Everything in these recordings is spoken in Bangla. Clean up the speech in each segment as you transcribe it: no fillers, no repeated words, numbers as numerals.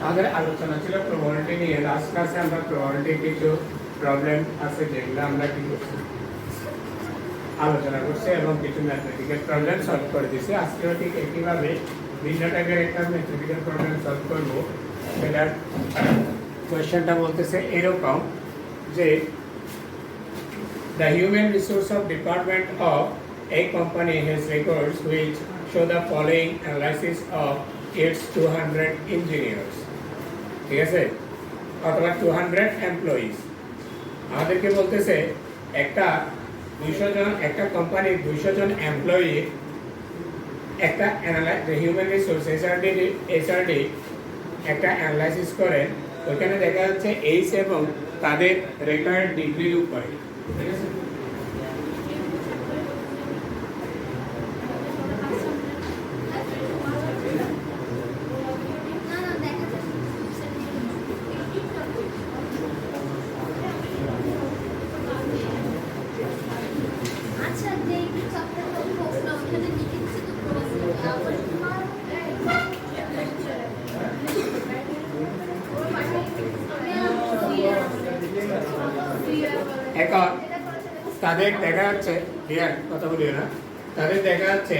আমাদের আলোচনা ছিল প্রবাবিলিটি নিয়ে। লাস্ট ক্লাসে আমরা প্রবাবিলিটির কিছু প্রবলেম আছে যেগুলো আমরা কি করছি আলোচনা করছি এবং কিছু ম্যাথমেটিক্যাল প্রবলেম সলভ করে দিয়েছি। আজকেও ঠিক একইভাবে ভিন্ন টাইপের একটা ম্যাথমেটিক্যাল প্রবলেম সলভ করবো। সেটার কোয়েশ্চেনটা বলতেছে এরকম যে the human resource of department of a company has records which show the following analysis of its 200 engineers, ঠিক আছে, অথবা 200 এমপ্লয়িজ। আমাদেরকে বলতেছে একটা 200 জন, একটা কোম্পানির 200 জন এমপ্লয়ি একটা হিউম্যান রিসোর্স এইচআরডি একটা অ্যানালাইসিস করেন। ওইখানে দেখা যাচ্ছে এইচ এবং তাদের রেকর্ড ডিগ্রির উপরে, ঠিক আছে। এখন তাদের দেখা যাচ্ছে কথা বলি না, তাদের দেখা যাচ্ছে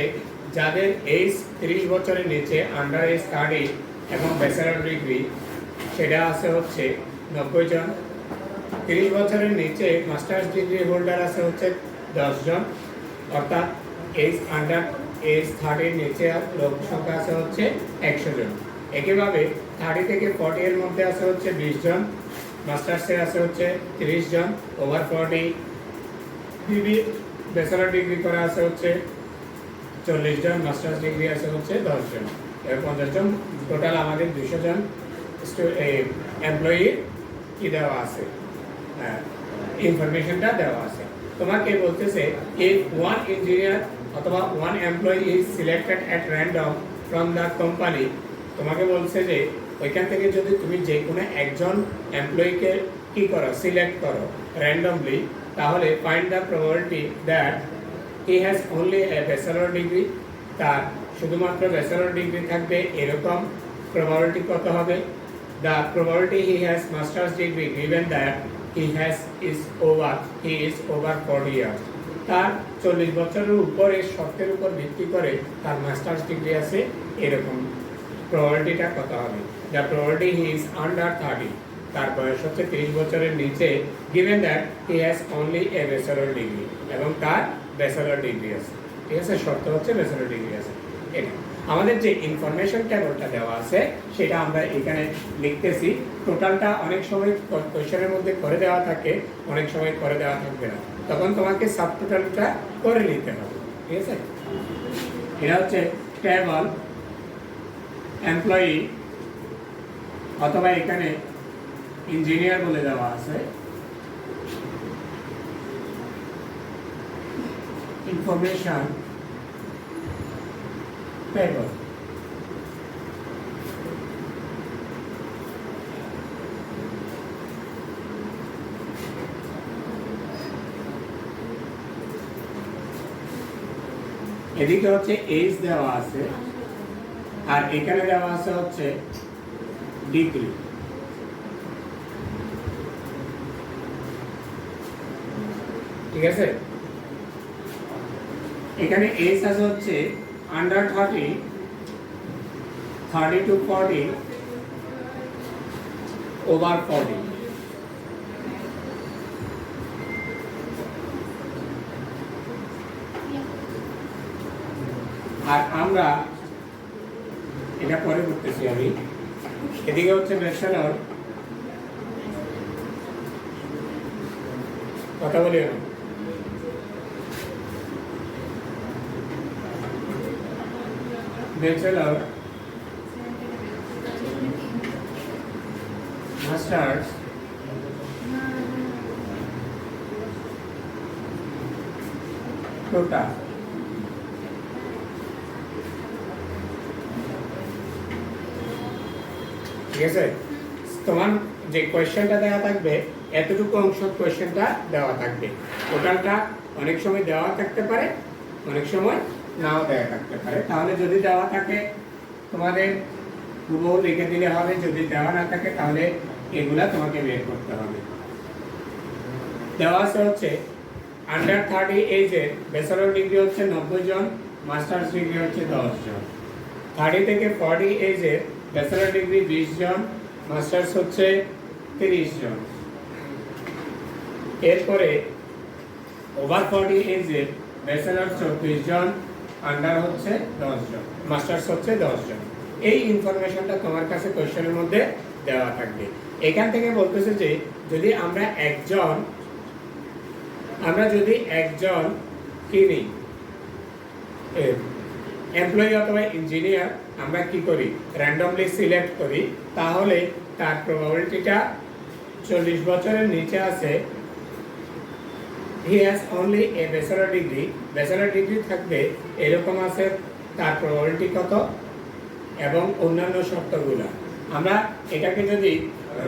যাদের এইজ 30 বছরের নিচে আন্ডার এজ 30 এবং ব্যাচেলর ডিগ্রি সেটা আছে হচ্ছে 90 জন। 30 বছরের নিচে মাস্টার্স ডিগ্রি হোল্ডার আছে হচ্ছে 10 জন, অর্থাৎ এইজ আন্ডার এজ 30 নিচে লোক সংখ্যা আছে হচ্ছে 100 জন। একইভাবে 30 থেকে 40 এর মধ্যে আছে হচ্ছে 20 জন, মাস্টার্সে আছে হচ্ছে 30 জন, ওভার 40 বিবি ব্যাচেলর ডিগ্রি করা আছে হচ্ছে 40 জন, মাস্টার্স ডিগ্রি আছে হচ্ছে 10 জন, 50 জন। টোটাল আমাদের 200 জন এমপ্লয়ি কি দেওয়া আছে, ইনফরমেশনটা দেওয়া আছে। তোমাকে বলতেছে if one engineer অথবা one employee is selected at random from the company, তোমাকে বলছে যে ওইখান থেকে যদি তুমি যে কোনো একজন এমপ্লয়িকে কি করো, সিলেক্ট করো র্যান্ডমলি, তাহলে find the probability that he has only a bachelor degree, তার শুধুমাত্র ব্যাচেলর ডিগ্রি থাকবে এরকম প্রবাবিলিটি কত হবে। The probability he has masters degree given that he is over 40 years, তার 40 বছরের উপরে শর্তের উপর ভিত্তি করে তার মাস্টার্স ডিগ্রি আছে এরকম প্রবাবিলিটিটা কত হবে। The probability he is under 30, তার বয়স হচ্ছে 30 বছরের নিচে, given that he has only a bachelor degree এবং তার ব্যাচেলর ডিগ্রি আছে, ঠিক আছে, শর্ত হচ্ছে ব্যাচেলর ডিগ্রি আছে। এটা আমাদের যে ইনফরমেশন টেবলটা দেওয়া আছে সেটা আমরা এখানে লিখতেছি। টোটালটা অনেক সময় কোয়েশ্চেনের মধ্যে করে দেওয়া থাকে, অনেক সময় করে দেওয়া থাকবে না, তখন তোমাকে সাব টোটালটা করে নিতে হবে, ঠিক আছে। এটা হচ্ছে টেবল এমপ্লয়ি অথবা এখানে ইঞ্জিনিয়ার বলে দেওয়া আছে। ইনফরমেশন টেবল, এদিকে হচ্ছে এজ দেওয়া আছে আর এখানে দেওয়া আছে হচ্ছে ডিগ্রি, ঠিক আছে। এখানে এজ আছে হচ্ছে আন্ডার 30, 30 to 40, ওভার 40। আর আমরা এটা পরে করতেছি আমি। এদিকে হচ্ছে ব্যাচেলর, কথা বলি না, ব্যাচেলর, মাস্টার্স, টোটাল, ঠিক আছে। তোমার যে কোয়েশ্চেনটা দেওয়া থাকবে এতটুকু অংশ কোয়েশ্চেনটা দেওয়া থাকবে, টোটালটা অনেক সময় দেওয়া থাকতে পারে, অনেক সময় নাও দেওয়া থাকতে পারে। তাহলে যদি দেওয়া থাকে তোমাদের হুবহু লিখে দিলে হবে, যদি দেওয়া না থাকে তাহলে এগুলা তোমাকে বের করতে হবে। দেওয়া আছে হচ্ছে আন্ডার 30 এজের ব্যাচেলর ডিগ্রি হচ্ছে 90 জন, মাস্টার্স ডিগ্রি হচ্ছে 10 জন। 30 থেকে 40 এজের ব্যাচেলর ডিগ্রি 20 জন, মাস্টার্স হচ্ছে 30 জন। এরপরে ওভার 40 এজের ব্যাচেলর 24 জন, আন্ডার হচ্ছে 10 জন, মাস্টার্স হচ্ছে 10 জন। এই ইনফরমেশনটা তোমার কাছে কোশ্চেনের মধ্যে দেওয়া থাকবে। এখান থেকে বলতেছে যে যদি আমরা একজন কিনি এমপ্লয়ি অথবা ইঞ্জিনিয়ার আমরা কি করি, র্যান্ডমলি সিলেক্ট করি, তাহলে তার প্রবাবিলিটিটা 40 বছরের নিচে আছে, হি has only a bachelor degree থাকবে, এরকম আছে, তার প্রবাবিলিটি কত এবং অন্যান্য শর্তগুলো। আমরা এটাকে যদি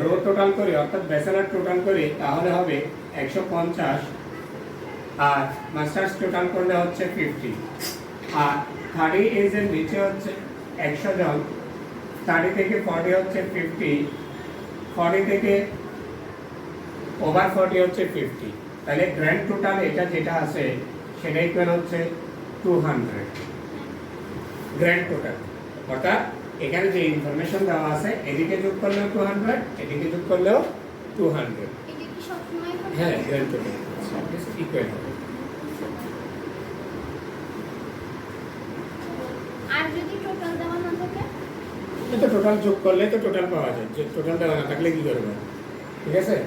রো টোটাল করি অর্থাৎ ব্যাচেলর টোটাল করি তাহলে হবে 150, আর মাস্টার্স টোটাল করলে হচ্ছে 50, আর 30 এজের নিচে হচ্ছে 100 জন, 30 থেকে 40 হচ্ছে 50, 40 থেকে ওভার 40 হচ্ছে 50। তাহলে গ্র্যান্ড টোটাল এটা যেটা আছে সেটা ইকুয়াল হচ্ছে 200 গ্র্যান্ড টোটাল। অর্থাৎ এখানে যে ইনফরমেশন দেওয়া আছে এদিকে যোগ করলেও 200, এদিকে যোগ করলেও 200। হ্যাঁ, গ্র্যান্ড টোটাল ইকুয়াল হবে। আর যদি টোটাল দেওয়া না থাকে, তো টোটাল যোগ করলে তো টোটাল পাওয়া যায়, যে টোটাল দেওয়া না থাকলে কি করবে, ঠিক আছে?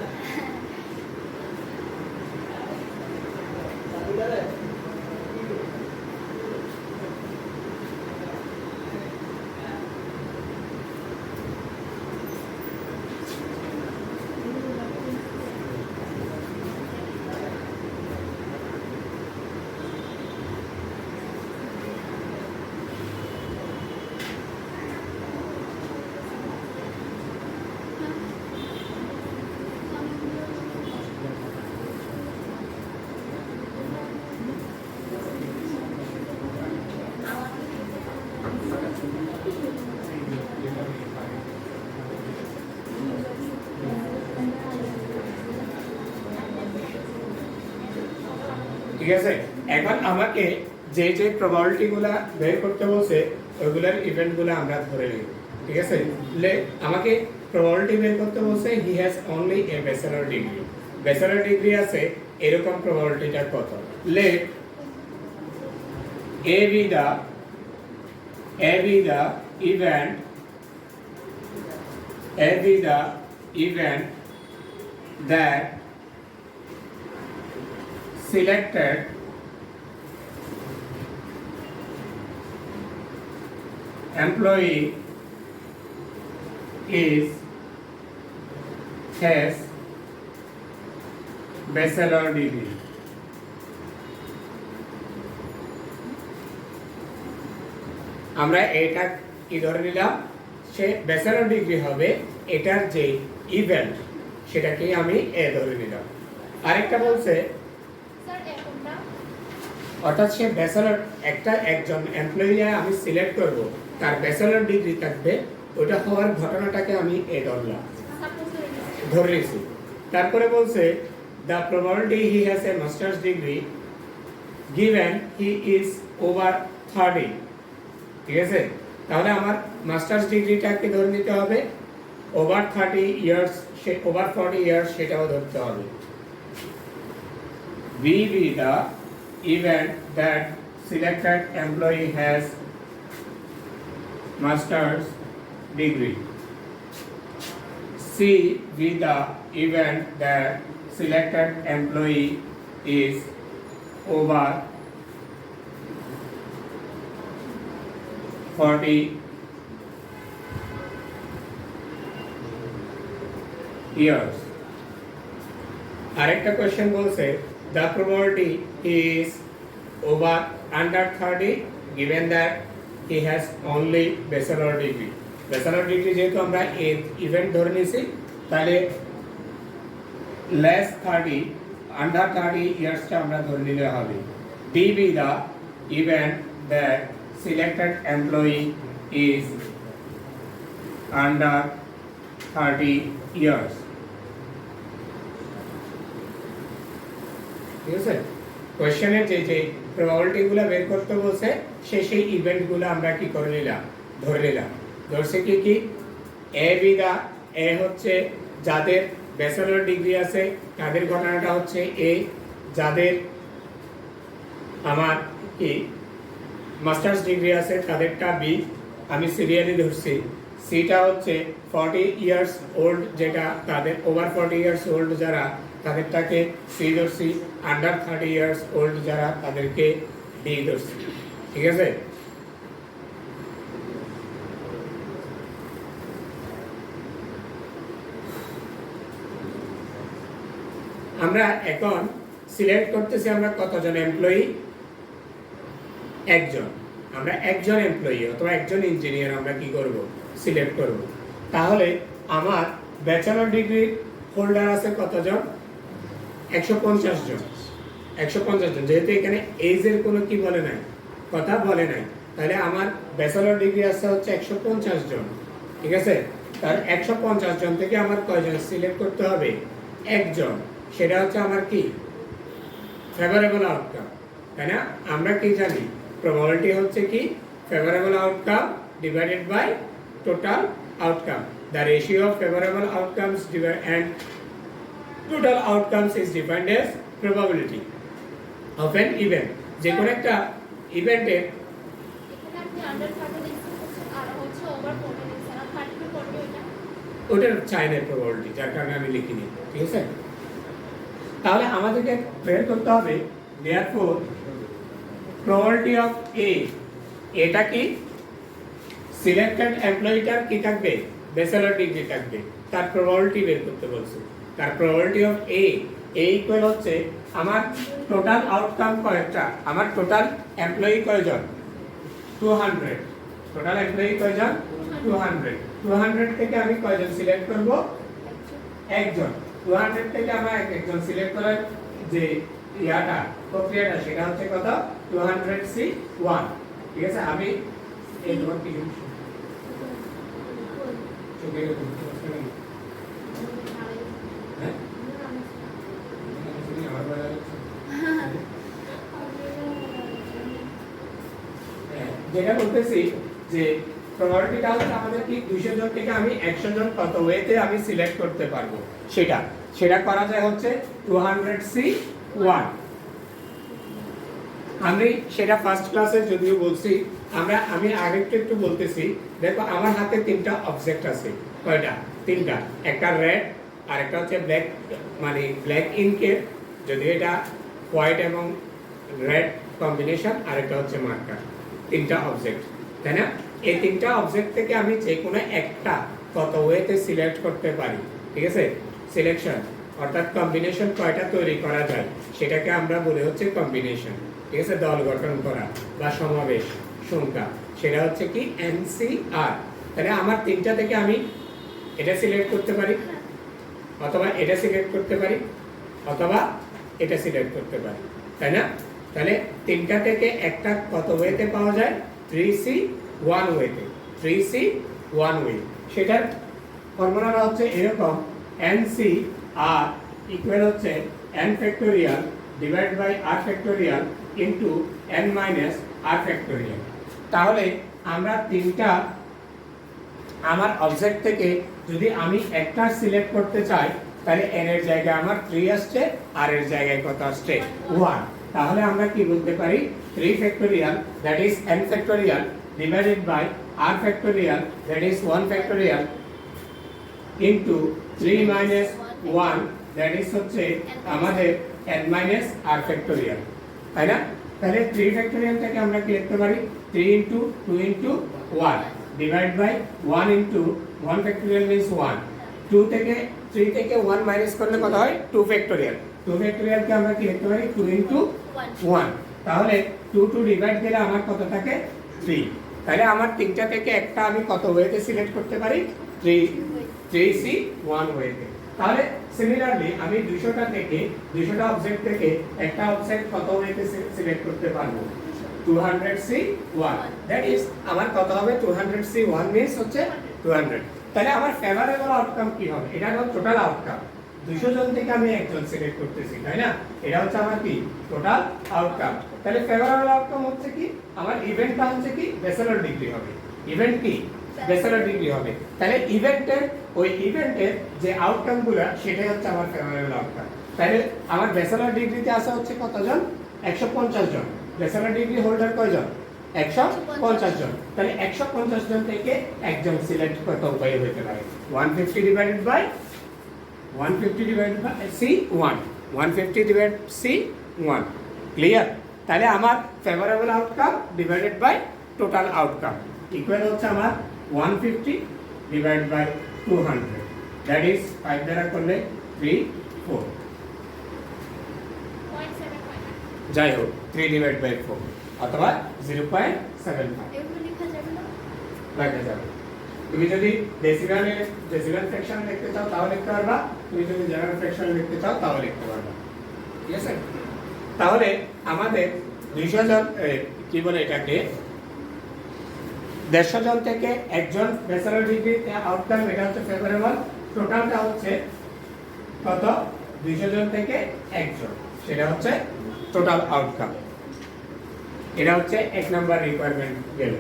ঠিক আছে, এখন আমাকে যে যে প্রবাবিলিটি গুলা বের করতে বলছে ওইগুলার ইভেন্ট গুলা আমরা ধরে নিব। ঠিক আছে, আমাকে প্রবাবিলিটি বের করতে বলছে he has only a bachelor degree আছে, এরকম প্রবাবিলিটিটা কত। Let A be the event that selected employee has bachelor degree. আমরা এটা কি ধরে নিলাম, সে ব্যাচেলর ডিগ্রি হবে, এটার যে ইভেন্ট সেটাকে আমি এ ধরে নিলাম। আরেকটা বলছে অর্থাৎ সে ব্যাচেলর একজন এমপ্লয়ি আমি সিলেক্ট করব, তার ব্যাচেলর ডিগ্রি থাকবে, ওটা হওয়ার ঘটনাটাকে আমি এ ধরে নিয়েছি। তারপরে বলছে the probability he has a masters degree given he is over 30। ঠিক আছে, তাহলে আমার মাস্টার্স ডিগ্রিটাকে ধরে নিতে হবে, ওভার 30 ইয়ার্স, ওভার 40 ইয়ার্স সেটাও ধরতে হবে। B be the event that selected employee has master's degree. C be the event that selected employee is over 40 years. আরেকটা কোশ্চেন বলছে the probability is over under 30 given that he has only bachelor degree. Bachelor degree যেহেতু আমরা ইভেন্ট ধরে নিয়েছি, তাহলে less 30 under 30 ইয়ার্সটা আমরা ধরে নিলে হবে। D be the event that selected employee is under 30 years. ঠিক আছে, কোশ্চেনের যে প্রবাবিলিটি গুলো বের করতে বলছে সেই ইভেন্ট গুলো আমরা কি করে নিলাম, ধরে নিলাম। ধরছে কি কি, এ বিদা, এ হচ্ছে যাদের ব্যাচেলর ডিগ্রি আছে তাদের ঘটনাটা হচ্ছে এ, যাদের আমার কি মাস্টার্স ডিগ্রি আছে তাদেরটা বি, আমি সিরিয়ালি ধরছি। সিটা হচ্ছে 40 ইয়ার্স ওল্ড, যেটা তাদের ওভার 40 ইয়ার্স ওল্ড যারা তাদেরটাকে সি ধরছি, আন্ডার 30 ইয়ার্স ওল্ড যারা তাদেরকে ডি ধরছি। ঠিক আছে, আমরা এখন সিলেক্ট করতেছি আমরা কতজন এমপ্লয়ি, একজন। আমরা একজন এমপ্লয়ি অথবা একজন ইঞ্জিনিয়ার আমরা কি করব, সিলেক্ট করব। তাহলে আমার ব্যাচেলর ডিগ্রি হোল্ডার আছে কতজন, 150 জন। 150 জন, যেহেতু এখানে এজের কোনো কি বলে নাই, কথা বলে নাই, তাহলে আমার ব্যাচেলর ডিগ্রি আছে হচ্ছে 150 জন। ঠিক আছে, তার 150 জন থেকে আমার কয়জন সিলেক্ট করতে হবে, একজন। সেটা হচ্ছে আমার কি ফেভারেবল আউটকাম, তাই না? আমরা কি জানি, প্রবাবিলিটি হচ্ছে কি favourable outcome divided by total outcome. The ratio of favourable outcomes and total outcomes is defined as probability of an event. যে কোনো একটা ইভেন্টের এখানে আপনি আন্ডার 30 লিখছেন আর হচ্ছে ওভার 40 লিখছেন, আর 30 টু 40 ওইটা ওটার চাইনের প্রবাবিলিটি, যার কারণে আমি লিখিনি। ঠিক আছে, তাহলে আমাদেরকে বের করতে হবে therefore probability of A, এটা কি সিলেক্টেড এমপ্লয়িটার কি থাকবে, ব্যাচেলর ডিগ্রি থাকবে, তার প্রবাবিলিটি বের করতে বলছে। তার প্রবাবিলিটি অফ A ইকুয়াল হচ্ছে আমার টোটাল আউটকাম কয়টা, আমার টোটাল এমপ্লয়ি কয়জন, 200। টোটাল এমপ্লয়ি কয়জন, 200। 200 থেকে আমি কয়জন সিলেক্ট করব, একজন। 200 থেকে আমরা একজন সিলেক্ট করার যে ইয়াটা প্রক্রিয়াটা সেটা হচ্ছে কত, 200C1। ঠিক আছে, আমি এই তোমার কি চোখে হ্যাঁ আমার বলা যেটা বলতেছি যে প্রবাবিলিটিটা হচ্ছে আমাদের কি 200 জন থেকে আমি 100 জন কত ওয়েতে আমি সিলেক্ট করতে পারবো, সেটা করা যায় হচ্ছে 200C1। আমি সেটা ফার্স্ট ক্লাসে যদিও বলছি, আমি আরেকটু একটু বলতেছি। দেখো আমার হাতে তিনটা অবজেক্ট আছে, কয়টা, তিনটা। একটা রেড, আরেকটা হচ্ছে ব্ল্যাক, মানে ব্ল্যাক ইঙ্কের, যদি এটা হোয়াইট এবং রেড কম্বিনেশন, আরেকটা হচ্ছে মার্কার। তিনটা অবজেক্ট, তাই না? এই তিনটা অবজেক্ট থেকে আমি যে কোনো একটা কত ওয়েতে সিলেক্ট করতে পারি। ঠিক আছে, সিলেকশন অর্থাৎ কম্বিনেশন কয়টা তৈরি করা যায় সেটাকে আমরা বলি হচ্ছে কম্বিনেশন। ঠিক আছে, দল গঠন করা বা সমাবেশ সংখ্যা, সেটা হচ্ছে কি NCR। তাহলে আমার তিনটা থেকে আমি এটা সিলেক্ট করতে পারি, অথবা এটা সিলেক্ট করতে পারি, অথবা এটা সিলেক্ট করতে পারি, তাই না? তাহলে তিনটা থেকে একটা কত ওয়েতে পাওয়া যায়, 3C1 ওয়েতে। 3C1 ওয়ে, সেটার ফর্মুলাটা হচ্ছে এরকম, NCR ইকুয়াল হচ্ছে n factorial divide by r factorial into n minus r factorial. তাহলে আমরা তিনটা আমার অবজেক্ট থেকে যদি আমি একটা সিলেক্ট করতে চাই, তাহলে n এর জায়গায় আমার 3 আসছে, r এর জায়গায় কত আসছে, 1। তাহলে আমরা কি বলতে পারি, 3 factorial that is n factorial divided by r factorial that is 1 factorial into 3 minus 1 that is হচ্ছে আমাদের n মাইনাস r ফ্যাক্টোরিয়াল, তাই না? তাহলে 3 ফ্যাক্টোরিয়াল থেকে আমরা কি লিখতে পারি, 3 into 2 into 1 divide by 1 into 1 factorial means 1। 2 থেকে 3 থেকে 1 মাইনাস করলে কত হয়, 2 ফ্যাক্টোরিয়াল। 2 ফ্যাক্টোরিয়ালকে আমরা কি লিখতে পারি, 2 ইনটু 1। তাহলে 2 ডিভাইড দিলে আমার কত থাকে, 3। তাহলে আমার তিনটা থেকে একটা আমি কত ওয়েতে সিলেক্ট করতে পারি, 3C1 ওয়েতে। তাহলে সিমিলারলি আমি 200টা থেকে 200টা অবজেক্ট থেকে একটা অবজেক্ট কত ওয়েতে সিলেক্ট করতে পারবো, 200C1। দ্যাট ইজ আমার কত হবে, 200C1 মিন্স হচ্ছে 200। তাহলে আমার ফেভারেবল আউটকাম কি হবে? এটা হলো টোটাল আউটকাম। 200 জন থেকে আমি একজন সিলেক্ট করতেছি, তাই না? এটা হচ্ছে আমার কি টোটাল আউটকাম। তাহলে ফেভারেবল আউটকাম হচ্ছে কি? আমার ইভেন্টটা হচ্ছে কি ব্যাচেলর ডিগ্রি হবে। ইভেন্ট কি ব্যাচেলর ডিগ্রি হবে। তাহলে ইভেন্টের যে আউটকামগুলো সেটাই হচ্ছে আমার ফেভারেবল আউটকাম। তাহলে আমার ব্যাচেলর ডিগ্রিতে আসা হচ্ছে কতজন? 150 জন। ব্যাচেলর ডিগ্রি হোল্ডার কয়জন? 150 জন। তাহলে 150 জন থেকে একজন সিলেক্ট কত উপায় হতে পারে? 150 divided by C1, 150 divide C1। Clear? তাহলে আমার favourable outcome divided by total outcome equal হচ্ছে আমার 150 ডিভাইড বাই 200, দ্যাট ইজ 5 দ্বারা করলে 3, 4, 0.7 যাই হোক 3 ডিভাইড বাই 4 অথবা 0.75 এগুলো লেখা যাবে না? লেখা যাবে। তুমি যদি ডেসিমাল ফ্র্যাকশন লিখতে চাও তাও লিখতে পারবা, তুমি যদি জেনারেল ফ্র্যাকশন লিখতে চাও তাও লিখতে পারবা। ঠিক আছে? তাহলে আমাদের 200 জন কি বলে এটাকে 150 জন থেকে একজন ব্যাচেলর ডিগ্রি আউটকাম, এটা হচ্ছে ফেভারেবল। টোটালটা হচ্ছে কত? 200 জন থেকে একজন, সেটা হচ্ছে টোটাল আউটকাম। এটা হচ্ছে 1 নাম্বার রিকোয়ারমেন্ট গেল।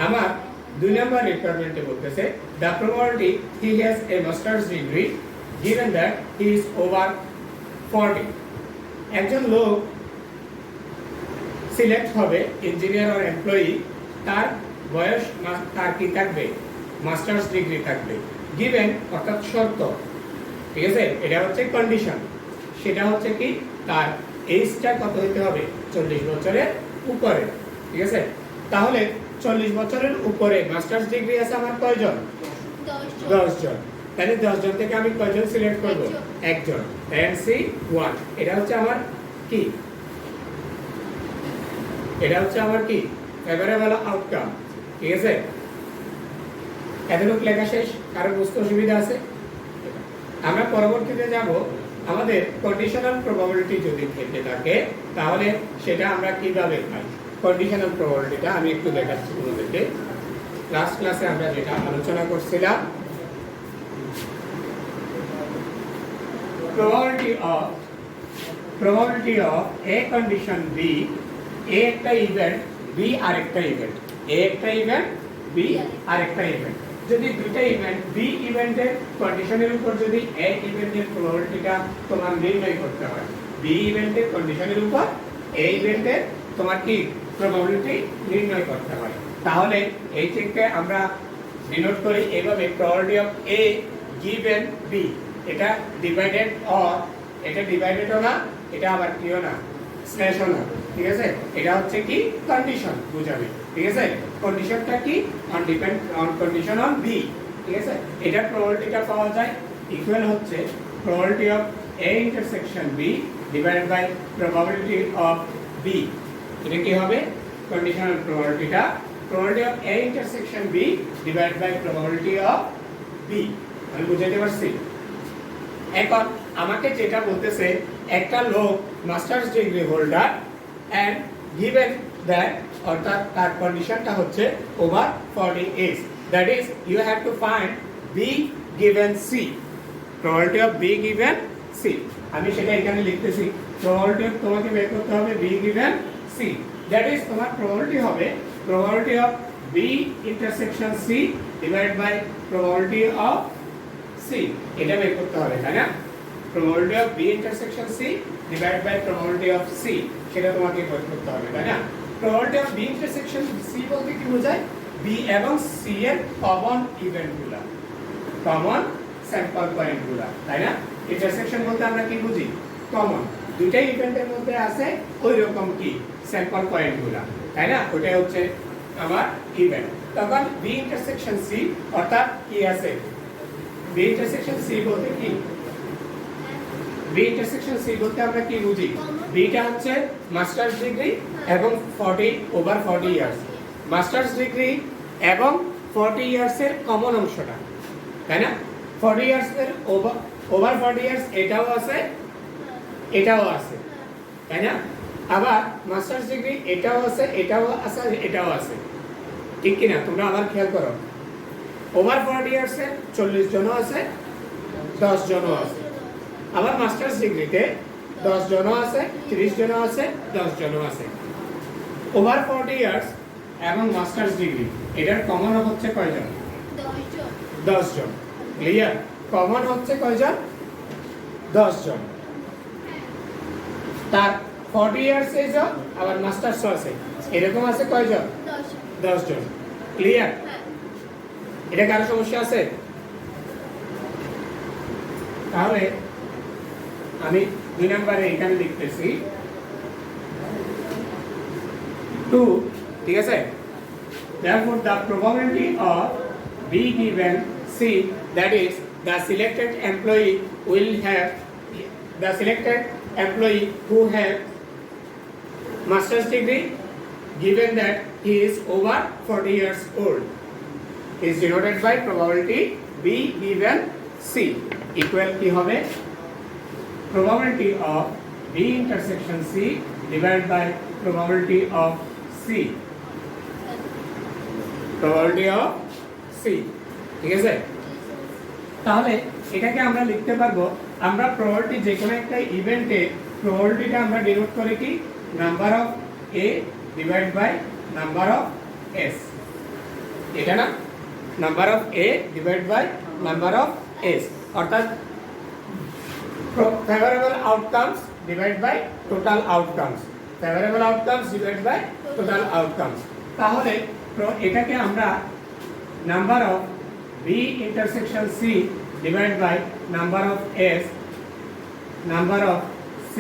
আমার 2 নাম্বার রিকোয়ারমেন্টে বলতেছে the probability he has a master's degree given that he is over 40। একজন লোক সিলেক্ট হবে ইঞ্জিনিয়ার অর এমপ্লয়ি, তার বয়স তার কি থাকবে? মাস্টার্স ডিগ্রি থাকবে। গিভেন অর্থাৎ শর্ত, ঠিক আছে? এটা হচ্ছে কন্ডিশন। সেটা হচ্ছে কি তার এজটা কত হতে হবে? 40 বছরের উপরে। ঠিক আছে? তাহলে 40 বছরের উপরে মাস্টার্স ডিগ্রি আছে আমার কয়জন? 10 জন। তাহলে 10 জন থেকে আমি কয়জন সিলেক্ট করব? একজন। C1। এটা হচ্ছে আমার কি? এটা হচ্ছে আমার কি ফেভারেবল আউটকাম। ঠিক আছে? এতটুকু লেখা শেষ? কারো বুঝতে অসুবিধা আছে? আমরা পরবর্তীতে যাব আমাদের কন্ডিশনাল প্রবাবিলিটি যদি থেকে থাকে তাহলে সেটা আমরা কিভাবে পাই। কন্ডিশনাল প্রবাবিলিটিটা আমি একটু দেখাচ্ছি তোমাদেরকে। লাস্ট ক্লাসে আমরা যেটা আলোচনা করছিলাম, probability of a condition B, A একটা ইভেন্ট, B আরেকটা ইভেন্ট, A একটা ইভেন্ট, B আরেকটা ইভেন্ট। যদি দুইটা ইভেন্ট, B ইভেন্টের কন্ডিশনের উপর যদি A ইভেন্টের প্রবাবিলিটিটা তোমার নির্ণয় করতে হয়, B ইভেন্টের কন্ডিশনের উপর A ইভেন্টের তোমার কি প্রবাবিলিটি নির্ণয় করতে হয়, তাহলে এই থেকে আমরা ডিনোট করি এইভাবে probability of A given B। এটা ডিভাইডেড অর, এটা ডিভাইডেডও না, এটা আবার কিও না, স্ল্যাশও না। ঠিক আছে? এটা হচ্ছে কি কন্ডিশন বুঝাবে। ঠিক আছে? কন্ডিশনটা কি? On condition on B. ঠিক আছে? এটা প্রবাবিলিটিটা পাওয়া যায় ইকুয়াল হচ্ছে probability of A intersection B divided by probability of B। এটা কি হবে? কন্ডিশনাল প্রবাবিলিটিটা probability of A intersection B divided by probability of B। আমি বুঝাতে পারছি? এখন আমাকে যেটা বলতেছে একটা লোক masters degree holder and given that, অর্থাৎ তার কন্ডিশনটা হচ্ছে over 40 age, that is you have to find B given C, probability of B given C. আমি সেটা এখানে লিখতেছি, প্রবাবিলিটি অফ তোমাকে বের করতে হবে B given C, that is তোমার প্রবাবিলিটি হবে probability of B intersection C divided by probability of C. এটা বের করতে হবে, তাই না? probability of B intersection C divided by probability of C, সেটা তোমাকে বের করতে হবে, তাই না? probability of B intersection C বলতে কি বোঝায়? B এবং C এর কমন ইভেন্টগুলো, কমন স্যাম্পল পয়েন্টগুলো, তাই না? ইন্টারসেকশন বলতে আমরা কি বুঝি? কমন, দুইটাই ইভেন্টের মধ্যে আছে ওই রকম কি স্যাম্পল পয়েন্টগুলো, তাই না? ওটাই হচ্ছে আমার ইভেন্ট। তখন B intersection C অর্থাৎ কি আছে? B intersection C বলতে কি? B intersection C বলতে আমরা কি বুঝি? B টা হচ্ছে মাস্টার্স ডিগ্রি এবং 40 ওভার 40 ইয়ার্স, মাস্টার্স ডিগ্রি এবং 40 ইয়ার্স এর কমন অংশটা, তাই না? 40 ইয়ার্স এর ওভার 40 ইয়ার্স এটাও আছে, এটাও আছে, তাই না? আবার মাস্টার্স ডিগ্রি এটাও আছে, এটাও আছে, এটাও আছে, ঠিক কিনা তোমরা আবার খেয়াল করো ওভার 40 ইয়ার্সে 40 জনও আছে 10 জনও আছে আবার মাস্টার্স ডিগ্রিতে 10 জনও আছে 30 জনও আছে 10 জনও আছে ওভার 40 ইয়ার্স এবং মাস্টার্স ডিগ্রি এটার কমন হচ্ছে কয়জন 10 জন ক্লিয়ার কমন হচ্ছে কয়জন 10 জন তার 40 ইয়ার্স এজ আবার মাস্টার্স আছে এরকম আছে কয়জন 10 জন ক্লিয়ার এটা কারো সমস্যা আছে তাহলে আমি 2 নম্বরে এখানে লিখতেছি 2 ঠিক আছে therefore the probability of B given C that is the selected employee who have master's degree given that he is over 40 years old is denoted by probability B given C equal কি হবে probability of B intersection C divided by probability of C probability of C ঠিক আছে তাহলে এটাকে আমরা লিখতে পারবো আমরা probability যে কোনো একটা ইভেন্টে probabilityটা আমরা ডিনোট করি কি number of A divided by number of S এটা না number of A divided by number of S অর্থাৎ favorable outcomes divided by total outcomes favorable outcomes divided by total outcomes তাহলে এটাকে আমরা number of B intersection C divided by number of S number of C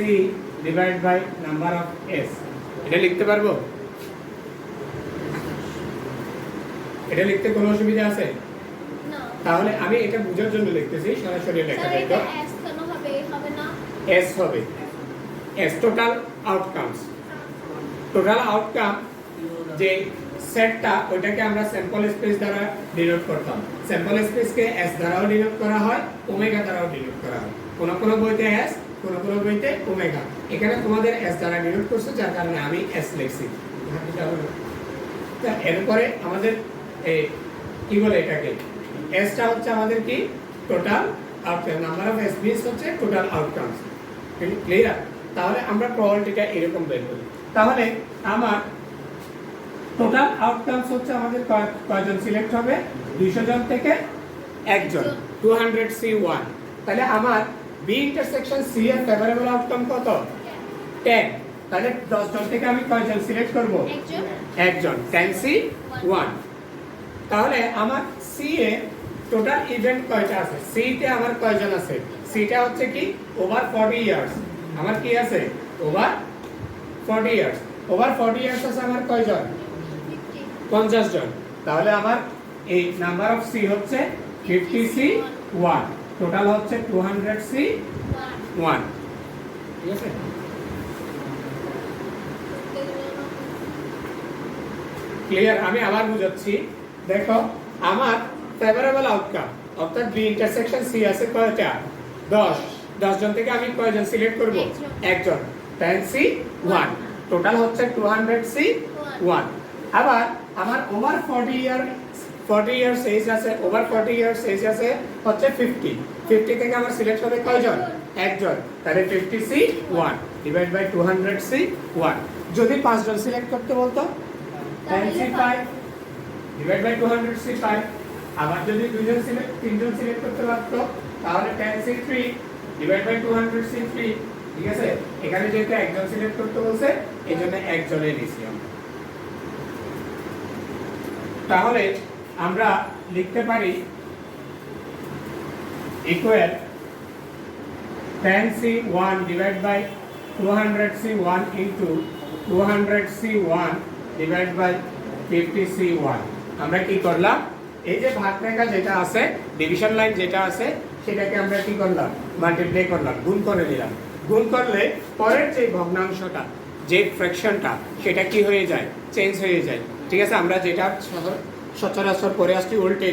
divided by number of S এটা লিখতে পারবো এটা লিখতে কোনো অসুবিধা আছে না তাহলে আমি এটা বোঝার জন্য লিখতেছি সরাসরি লেখা যায় তো S কেন হবে না S হবে S total outcomes total outcome যে সেটটা ওইটাকে আমরা স্যাম্পল স্পেস দ্বারা ডিনোট করতাম স্যাম্পল স্পেসকে S দ্বারাও ডিনোট করা হয় ওমেগা দ্বারাও ডিনোট করা হয় কোন কোন বইতে S কোন কোন বইতে ওমেগা এখানে তোমাদের S দ্বারা ডিনোট করছে যার কারণে আমি S লিখছি এরপরে আমাদের কি বলে এটাকে S টা হচ্ছে আমাদের কি total outcome number of S means হচ্ছে টোটাল আউটকামস ক্লিয়ার তাহলে আমরা প্রবাবিলিটিটা এরকম বের করি তাহলে আমার টোটাল আউটকামস হচ্ছে আমাদের কয়জন সিলেক্ট হবে 200 জন থেকে একজন 200C1 তাহলে আমার B ইন্টারসেকশন C এর ফেভারেবল আউটকাম কত 10 তাহলে 10 জন থেকে আমি কয়জন সিলেক্ট করব একজন 10C1 তাহলে আমার C এ টোটাল ইভেন্ট কয়টা আছে C তে আমার কয়জন আছে C টা হচ্ছে কি ওভার 40 ইয়ার্স আমার কি আছে ওভার 40 ইয়ার্স ওভার 40 ইয়ার্স আছে আমার কয়জন 50 জন তাহলে আমার এই নাম্বার অফ C হচ্ছে 50C1 টোটাল হচ্ছে 200C1 ঠিক আছে ক্লিয়ার আমি আবার বুঝাচ্ছি দেখো আমার ফেভারেবল আউটকাম অর্থাৎ বি ইন্টারসেকশন সি আছে কয়টা 10 জন থেকে আমি কয়জন সিলেক্ট করব একজন 10C1 টোটাল হচ্ছে 200C1 আবার আমার ওভার 40 ইয়ার্স এজ আছে ওভার 40 ইয়ার্স এজ আছে হচ্ছে 50 থেকে আমার সিলেক্ট হবে কয়জন একজন তাহলে 50C1 ডিভাইড বাই 200C1 যদি 5 জন সিলেক্ট করতে বলতো 10C5 ডিভাইড বাই 200C5 আবার যদি 3 জন সিলেক্ট করতে পারতো তাহলে 10C3 ডিভাইড বাই 200C3 ঠিক আছে এখানে যেহেতু একজন সিলেক্ট করতে বলছে এইজন্য একজনের নিছি আমরা তাহলে আমরা লিখতে পারি equal 10C1 divide by 200C1 into 200C1 divide by 50C1 আমরা কি করলাম এই যে ভাগরেখা যেটা আছে ডিভিশন লাইন যেটা আছে সেটাকে আমরা কি করলাম মাল্টিপ্লাই করলাম গুণ করে দিলাম গুণ করলে পরের যে ভগ্নাংশটা যে ফ্র্যাকশনটা সেটা কি হয়ে যায় চেঞ্জ হয়ে যায় ঠিক আছে আমরা যেটা সচরাচর করে আসছি উল্টে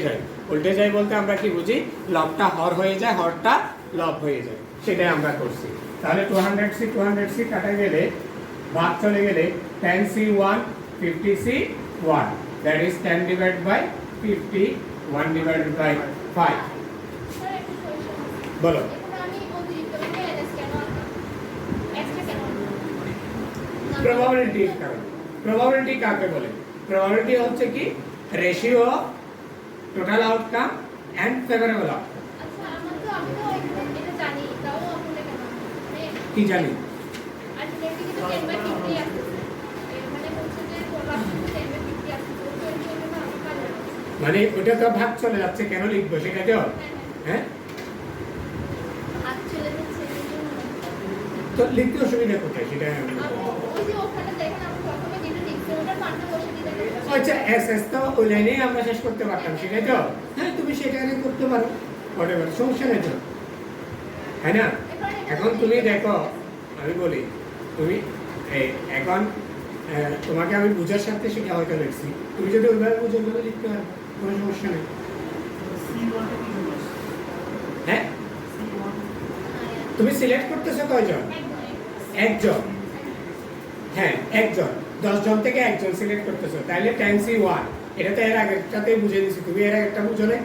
যায় বলতে আমরা কি বুঝি লবটা হর হয়ে যায় হরটা লব হয়ে যায় সেটাই আমরা করছি তাহলে 200C কাটা গেলে ভাগ চলে গেলে 10C1 50C1 that is 10 divided by 50 1 divided by 5 sir একটা কোশ্চেন বলো এখন আমি অতিরিক্ত ভাবে এনএস কেন আনলাম এক্সট্রা কেন আনলাম প্রবাবিলিটি কারণ প্রবাবিলিটি কাকে বলে প্রবাবিলিটি হচ্ছে কি ratio total outcome and favourable outcome আচ্ছা আমি তো এটা জানি তাও আপনি কেন মানে কি জানি আলটিমেটলি কিন্তু 10 বাই 50 আসছে মানে বলছে যে প্রবাবিলিটি 10 বাই 50 আসছে তো এর জন্য আমি কাজ মানে ওটা তো ভাগ চলে যাচ্ছে কেন লিখবো সেটা তো হ্যাঁ হাত চলে যাচ্ছে তো লিখতে অসুবিধা কোথায় সেটা আমি বলবো। ওই যে ওখানে দেখেন আমি প্রথমে যেটা লিখছি ওটার মানটা বসে দিতে গেছে আচ্ছা এসএস তো ওই লাইনেই আমরা শেষ করতে পারতাম সেটাই তো হ্যাঁ তুমি সেটাই করতে পারো whatever সমস্যা নেই তো হ্যাঁ না এখন তুমি দেখো আমি বলি তুমি এখন তোমাকে আমি বুঝার সাথে সেটা হয়তো লিখছি তুমি যদি ওইভাবে বুঝে ওইভাবে লিখতে পারো কোনো সমস্যা নেই হ্যাঁ তুমি সিলেক্ট করতেছো কয়জন একজন হ্যাঁ একজন 10 জন থেকে একজন সিলেক্ট করতেছো তাহলে 10C1 এটা তো এর আগেরটাতেই বুঝে দিছি তুমি এর আগেরটা বুঝো না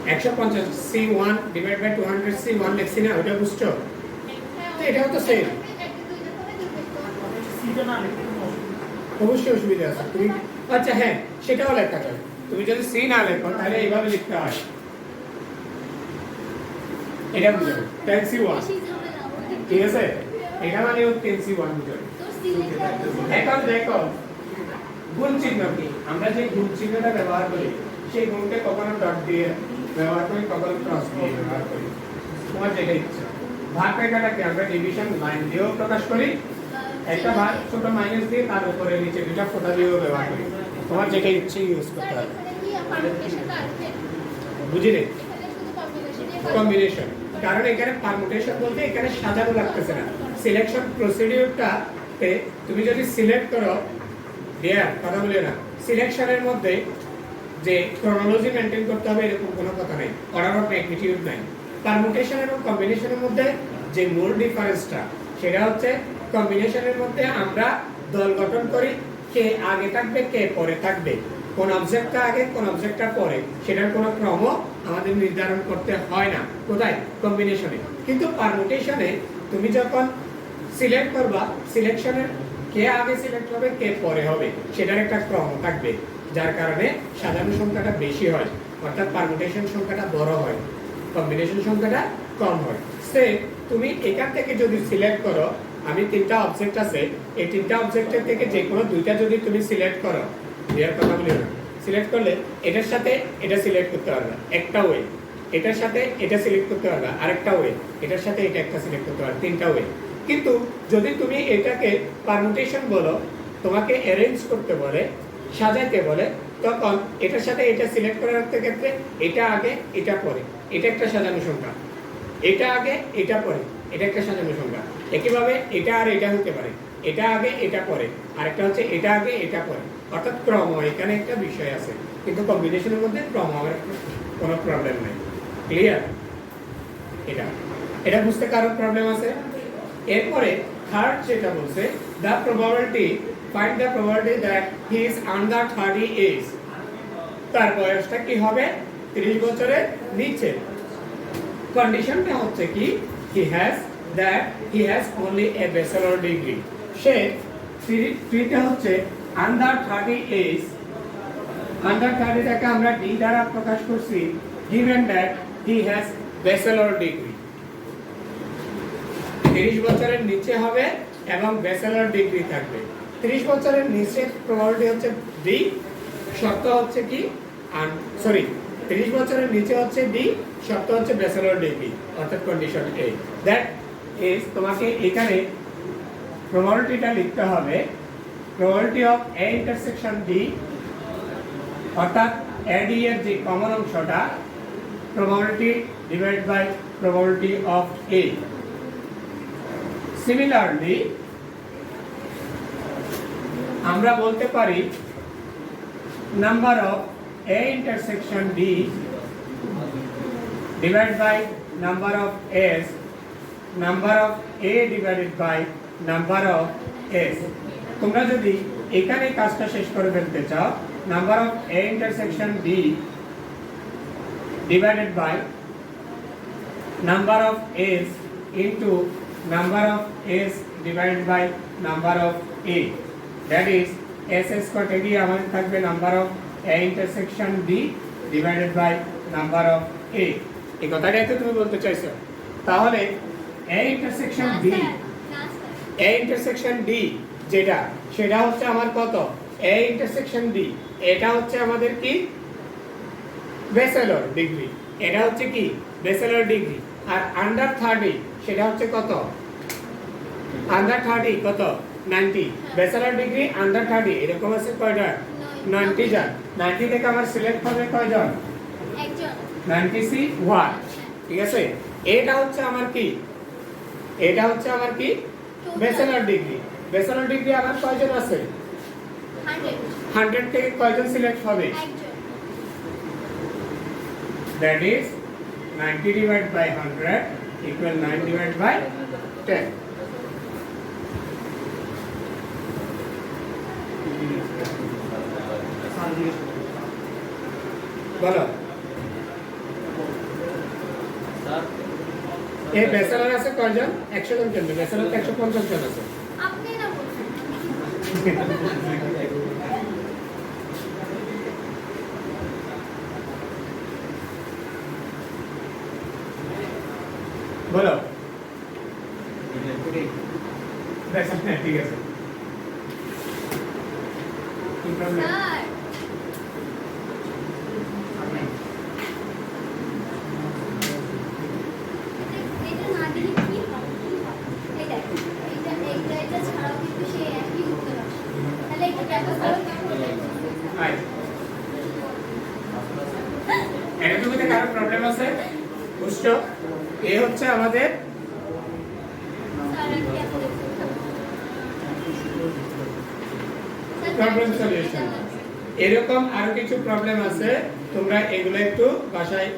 150C1 ডিভাইড বাই 200C1 লিখছি না ওটা বুঝছো তো এটাও তো সেম অবশ্যই অসুবিধা আছে তুমি আচ্ছা হ্যাঁ সেটাও লেখা যায় তুমি যদি সি না লেখো তাহলে এইভাবে লিখতে হয় এটা বুঝো 10C1 ঠিক আছে এটা মানে 10C1 বুঝো এখন দেখো গুণ চিহ্ন কি আমরা যে গুণ চিহ্নটা ব্যবহার করি সেই গুণকে কখনো ডট দিয়ে ব্যবহার করি কখনো ক্রস দিয়ে ব্যবহার করি তোমার যেটা ইচ্ছা ভাগ রেখাটাকে আমরা ডিভিশন লাইন দিয়েও প্রকাশ করি একটা ভাগ ছোট মাইনাস দিয়ে তার উপরে নিচে দুটো ফোঁটা দিয়েও ব্যবহার করি তোমার যেটা ইচ্ছে ইউজ করতে হবে বুঝিলে কম্বিনেশন কারণ এখানে পারমুটেশন বলতে এখানে সাজানো লাগতেছে না সিলেকশন প্রসিডিউরটা তুমি যদি সিলেক্ট করো দেয়ার কথা বলে না সিলেকশনের মধ্যে যে ক্রোনোলজি মেইনটেইন করতে হবে এরকম কোনো কথা নাই অর্ডার অফ ম্যাগনিটিউড নাই পারমুটেশন এবং কম্বিনেশনের মধ্যে যে মূল ডিফারেন্সটা সেটা হচ্ছে কম্বিনেশনের মধ্যে আমরা দল গঠন করি কে আগে থাকবে কে পরে থাকবে কোন অবজেক্টটা আগে কোন অবজেক্টটা পরে সেটার কোনো ক্রম আমাদের নির্ধারণ করতে হয় না কোথায় কম্বিনেশনে কিন্তু পারমুটেশনে তুমি যখন সিলেক্ট করবা সিলেকশনের কে আগে সিলেক্ট হবে কে পরে হবে সেটার একটা ক্রম থাকবে যার কারণে সাজানো সংখ্যাটা বেশি হয় অর্থাৎ পারমুটেশন সংখ্যাটা বড় হয় কম্বিনেশন সংখ্যাটা কম হয় সে তুমি এখান থেকে যদি সিলেক্ট করো আমি তিনটা অবজেক্ট আছে এই তিনটা অবজেক্টের থেকে যে কোনো দুইটা যদি তুমি সিলেক্ট করো এর কথা বলি না সিলেক্ট করলে এটার সাথে এটা সিলেক্ট করতে পারবে একটা ওয়ে এটার সাথে এটা সিলেক্ট করতে পারবে আরেকটা ওয়ে এটার সাথে এটা একটা সিলেক্ট করতে পারবে তিনটা ওয়ে কিন্তু যদি তুমি এটাকে পারমুটেশন বলো তোমাকে অ্যারেঞ্জ করতে বলে সাজাইতে বলে তখন এটার সাথে এটা সিলেক্ট করার ক্ষেত্রে এটা আগে এটা পরে এটা একটা সাজানো সংখ্যা এটা আগে এটা পরে এটা একটা সাজানো সংখ্যা একইভাবে এটা আর এটা হতে পারে এটা আগে এটা পরে আরেকটা হচ্ছে এটা আগে এটা পরে অর্থাৎ ক্রম এখানে একটা বিষয় আছে কিন্তু কম্বিনেশনের মধ্যে ক্রম হওয়ার কোনো প্রবলেম নাই ক্লিয়ার এটা এটা বুঝতে কারো প্রবলেম আছে এরপরে থার্ড যেটা বলছে the probability find the probability that he is under 30 age তার বয়সটা কি হবে 30 বছরের নিচে কন্ডিশনটা হচ্ছে কি he has only a bachelor degree সে ফিটা হচ্ছে আন্ডার 30 এজ আন্ডার 30 টাকে আমরা ডি দ্বারা প্রকাশ করছি given that he has bachelor degree 30 বছরের নিচে হবে এবং ব্যাচেলর ডিগ্রি থাকবে 30 বছরের নিচে প্রবাবিলিটি হচ্ছে ডি শর্ত হচ্ছে কি 30 বছরের নিচে হচ্ছে ডি শর্ত হচ্ছে ব্যাচেলর ডিগ্রি অর্থাৎ কন্ডিশন এ দ্যাট ইজ তোমাকে এখানে প্রবাবিলিটিটা লিখতে হবে probability of A intersection D অর্থাৎ এ ডি এর যে কমন অংশটা probability divided by probability of A. Similarly, আমরা বলতে পারি number of A intersection D divided by number of S, number of A divided by number of S. তোমরা যদি এখানে কাজটা শেষ করে ফেলতে চাও, number of A intersection D divided by number of S into number of S divided by number of A, that is S square থেকে আমাদের থাকবে number of A intersection D divided by number of A. এই কথাটাই তো তুমি বলতে চাইছো। তাহলে A intersection D, A intersection D যেটা, সেটা হচ্ছে আমার কত, এ ইন্টারসেকশন ডি, এটা হচ্ছে আমাদের কি ব্যাচেলর ডিগ্রি, এটা হচ্ছে কি ব্যাচেলর ডিগ্রি। আর আন্ডার 30 সেটা হচ্ছে কত, আন্ডার 30 কত 90, ব্যাচেলর ডিগ্রি আন্ডার 30 এরকম আছে কয়টা, 90 জন। 90 থেকে আমার সিলেক্ট হবে কয়জন, একজন, 90 ওয়ান, ঠিক আছে। এটা হচ্ছে আমার কি, এটা হচ্ছে আমার কি ব্যাচেলর ডিগ্রি। ব্যাচেলর ডিগ্রি আমার কয়জন আছে, 100 থেকে কয়জন সিলেক্ট হবে, একজন। that is 90 divided by 100 equal 9 divided by 10. বলো এই ব্যাচেলর আছে কয়জন, 100 জন কেন, ব্যাচেলর তো 150 জন আছে। আপনি না বলছেন। বলো ব্যাচেলর, ঠিক আছে। কি প্রবলেম, স্যার, এটা না দিলে কি হবে? কি হবে? এই দেখো, এটা ছাড়াও কিন্তু সে একই উত্তর আসে। তাহলে এটা দেখো স্যার কেমন হলো? আই এটা তুমি তো কারো প্রবলেম আছে বুঝছো। এ হচ্ছে আমাদের স্যার আর কি আছে? Problem solution. এরকম আরো কিছু প্রবলেম আছে, তোমরা এগুলো একটু বাসায়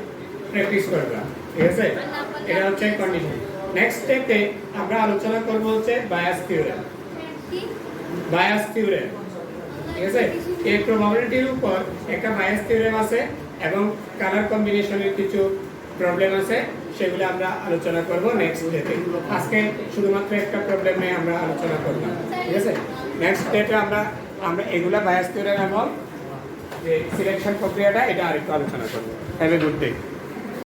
প্র্যাকটিস করবা, ঠিক আছে। এটা হচ্ছে কন্ডিশন। নেক্সট স্টেপে আমরা আলোচনা করব হচ্ছে বায়াস থিওরেম। কি? বায়াস থিওরেম, ঠিক আছে। এই প্রবাবিলিটির উপর একটা বায়াস থিওরেম আছে এবং কালার কম্বিনেশনের কিছু প্রবলেম আছে, সেগুলো আমরা আলোচনা করব নেক্সট ডেতে। আজকে শুধুমাত্র একটা প্রবলেম নিয়ে আমরা আলোচনা করলাম, ঠিক আছে। নেক্সট ডেতে আমরা এগুলা বায়াস থিওরেম এবং যে সিলেকশন প্রক্রিয়াটা এটা আরেকটু আলোচনা করব। Have a good day.